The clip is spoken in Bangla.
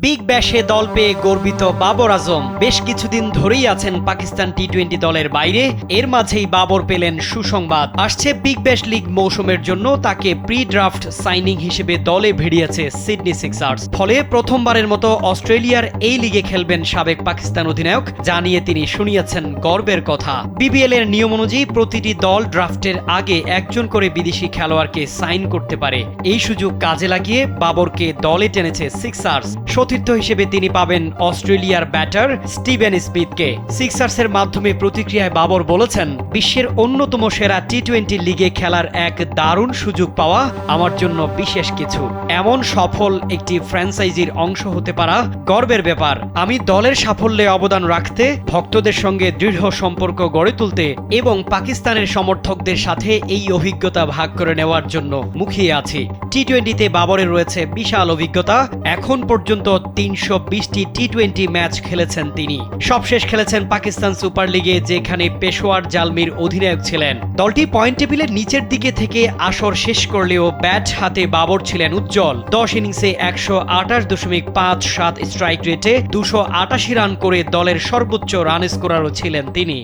বিগ ব্যাশে দল পেয়ে গর্বিত বাবর আজম বেশ কিছুদিন ধরেই আছেন পাকিস্তান টি-20 দলের বাইরে। এর মাঝেই বাবর পেলেন সুসংবাদ। আসছে বিগ ব্যাশ লিগ মৌসুমের জন্য তাকে প্রি ড্রাফট সাইনিং হিসেবে দলে ভিড়িয়েছে সিডনি সিক্সার্স। ফলে প্রথমবারের মতো অস্ট্রেলিয়ার এই লিগে খেলবেন সাবেক পাকিস্তান অধিনায়ক, জানিয়ে তিনি শুনিয়েছেন গর্বের কথা। বিপিএল এর নিয়ম অনুযায়ী প্রতিটি দল ড্রাফটের আগে একজন করে বিদেশি খেলোয়াড়কে সাইন করতে পারে। এই সুযোগ কাজে লাগিয়ে বাবরকে দলে টেনেছে সিক্সার্স। সতীর্থ হিসেবে তিনি পাবেন অস্ট্রেলিয়ার ব্যাটার স্টিভেন স্মিথকে। সিক্সার্সের মাধ্যমে প্রতিক্রিয়ায় বাবর বলেছেন, বিশ্বের অন্যতম সেরা টি-20 লিগে খেলার এক দারুণ সুযোগ পাওয়া আমার জন্য বিশেষ কিছু। এমন সফল একটি ফ্র্যাঞ্চাইজির অংশ হতে পারা গর্বের ব্যাপার। আমি দলের সাফল্যে অবদান রাখতে, ভক্তদের সঙ্গে দৃঢ় সম্পর্ক গড়ে তুলতে এবং পাকিস্তানের সমর্থকদের সাথে এই অভিজ্ঞতা ভাগ করে নেওয়ার জন্য মুখিয়ে আছি। টি-20তে বাবরের রয়েছে বিশাল অভিজ্ঞতা। এখন পর্যন্ত 320টি টি-20 ম্যাচ খেলেছেন তিনি। সবশেষ খেলেছেন পাকিস্তান সুপার লিগে, যেখানে পেশোয়ার জালমির অধিনায়ক ছিলেন। দলটি পয়েন্ট টেবিলের নিচের দিকে থেকে আসর শেষ করলেও ব্যাট হাতে বাবর ছিলেন উজ্জ্বল। 10 ইনিংসে 128.57 স্ট্রাইক রেটে 288 রান করে দলের সর্বোচ্চ রান স্কোরারও ছিলেন তিনি।